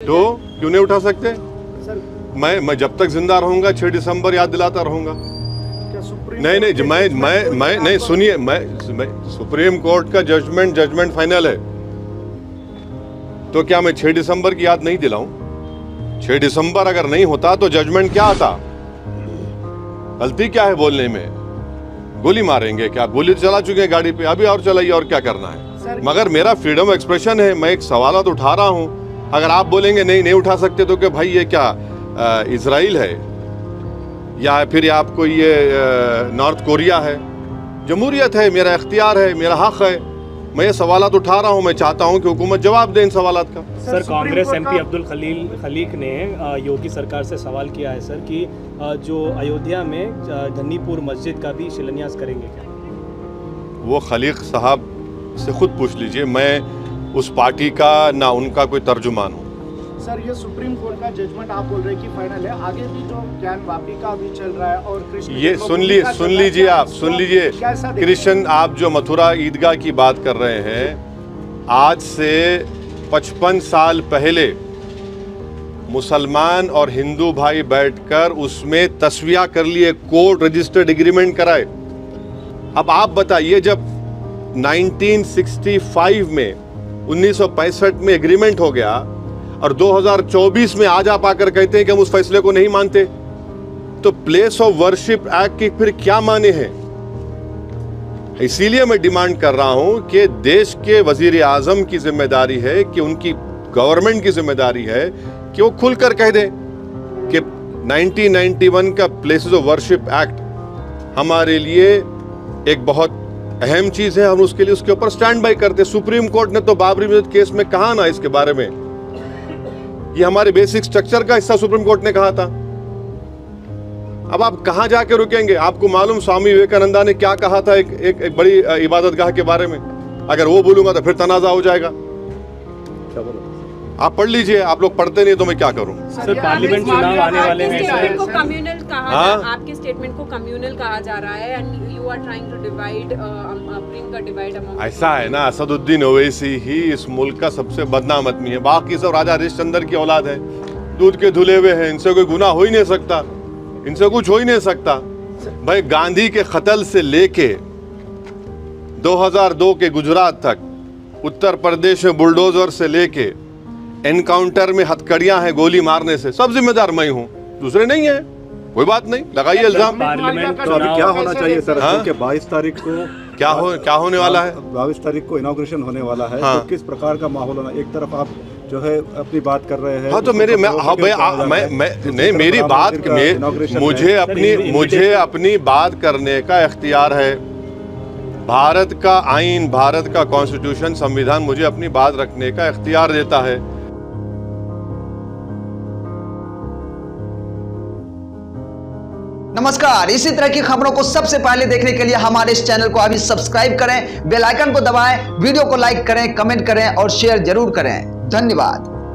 तो क्यों नहीं उठा सकते? मैं जब तक जिंदा रहूंगा 6 दिसंबर याद दिलाता रहूंगा। नहीं, मैं नहीं, सुनिए, मैं सुप्रीम कोर्ट का जजमेंट फाइनल है, तो क्या मैं 6 दिसंबर की याद नहीं दिलाऊं? 6 दिसंबर अगर नहीं होता तो जजमेंट क्या आता? गलती क्या है बोलने में? गोली मारेंगे क्या? गोली तो चला चुके हैं गाड़ी पे, अभी और चलाइए, और क्या करना है? मगर मेरा फ्रीडम ऑफ एक्सप्रेशन है, मैं एक सवाल तो उठा रहा हूं। अगर आप बोलेंगे नहीं उठा सकते, तो क्या भाई ये क्या इजराइल है या फिर आपको ये नॉर्थ कोरिया है? जमहूरियत है, मेरा इख्तियार है, मेरा हक है। मैं ये सवालात उठा रहा हूँ, मैं चाहता हूँ कि हुकूमत जवाब दे इन सवालात का। सर, कांग्रेस एमपी अब्दुल खलीक ने योगी सरकार से सवाल किया है सर कि जो अयोध्या में धन्नीपुर मस्जिद का भी शिलान्यास करेंगे क्या? वो खलीक साहब से खुद पूछ लीजिए, मैं उस पार्टी का ना उनका कोई तर्जुमान हूँ। सर, ये सुप्रीम कोर्ट का जजमेंट आप बोल रहे हैं कि फाइनल है, आगे भी जो ज्ञान वापी का भी चल रहा है और कृष्ण, ये सुन लीजिए कृष्ण, आप जो मथुरा ईदगाह की बात कर रहे हैं, आज से 55 साल पहले मुसलमान और हिंदू भाई बैठकर उसमें तस्वीया कर लिए, कोर्ट रजिस्टर्ड एग्रीमेंट कराए। अब आप बताइए, जब 1965 में 1965 में एग्रीमेंट हो गया और 2024 में आज आप आकर कहते हैं कि हम उस फैसले को नहीं मानते, तो प्लेस ऑफ वर्शिप एक्ट की फिर क्या माने हैं? इसीलिए मैं डिमांड कर रहा हूं कि देश के वजीर आजम की जिम्मेदारी है, कि उनकी गवर्नमेंट की जिम्मेदारी है कि वो खुलकर कह दे कि 1991 का प्लेसेस ऑफ वर्शिप एक्ट हमारे लिए एक बहुत अहम चीज है, हम उसके लिए उसके ऊपर स्टैंड बाई करते। सुप्रीम कोर्ट ने तो बाबरी मस्जिद केस में कहा ना इसके बारे में, ये हमारे बेसिक स्ट्रक्चर का हिस्सा सुप्रीम कोर्ट ने कहा था। अब आप कहां जाके रुकेंगे? आपको मालूम स्वामी विवेकानंदा ने क्या कहा था एक बड़ी इबादतगाह के बारे में? अगर वो बोलूंगा तो फिर तनाजा हो जाएगा। आप पढ़ लीजिए, आप लोग पढ़ते नहीं तो मैं क्या करूं? सर, पार्लियामेंट चुनाव आने वाले हैं, आपके स्टेटमेंट को कम्युनल कहा जा रहा है and you are trying to divide, bring a divide among. ऐसा है ना, असदुद्दीन ओवैसी ही इस मुल्क का सबसे बदनाम आदमी है, बाकी सब राजा हरिश्चंद्र की औलाद है, दूध के धुले हुए हैं, इनसे कोई गुनाह हो ही नहीं सकता, इनसे कुछ हो ही नहीं सकता। भाई, गांधी के कत्ल से लेके 2002 के गुजरात तक, उत्तर प्रदेश में बुलडोजर से लेके एनकाउंटर में हथकड़ियां हैं गोली मारने से, सब जिम्मेदार मैं हूं, दूसरे नहीं है। कोई बात नहीं, लगाइए इल्जाम। पार्लियामेंट तो अभी क्या होना चाहिए सर? क्योंकि 22 तारीख को क्या होने वाला है? 22 तारीख को इनॉग्रेशन होने वाला है, तो किस प्रकार का माहौल होना? एक तरफ आप जो है अपनी बात कर रहे हैं, हाँ, तो मेरी बात, मुझे अपनी बात करने का इख्तियार है। भारत का आईन, भारत का कॉन्स्टिट्यूशन, संविधान मुझे अपनी बात रखने का इख्तियार देता है। नमस्कार, इसी तरह की खबरों को सबसे पहले देखने के लिए हमारे इस चैनल को अभी सब्सक्राइब करें, बेल आइकन को दबाएं, वीडियो को लाइक करें, कमेंट करें और शेयर जरूर करें। धन्यवाद।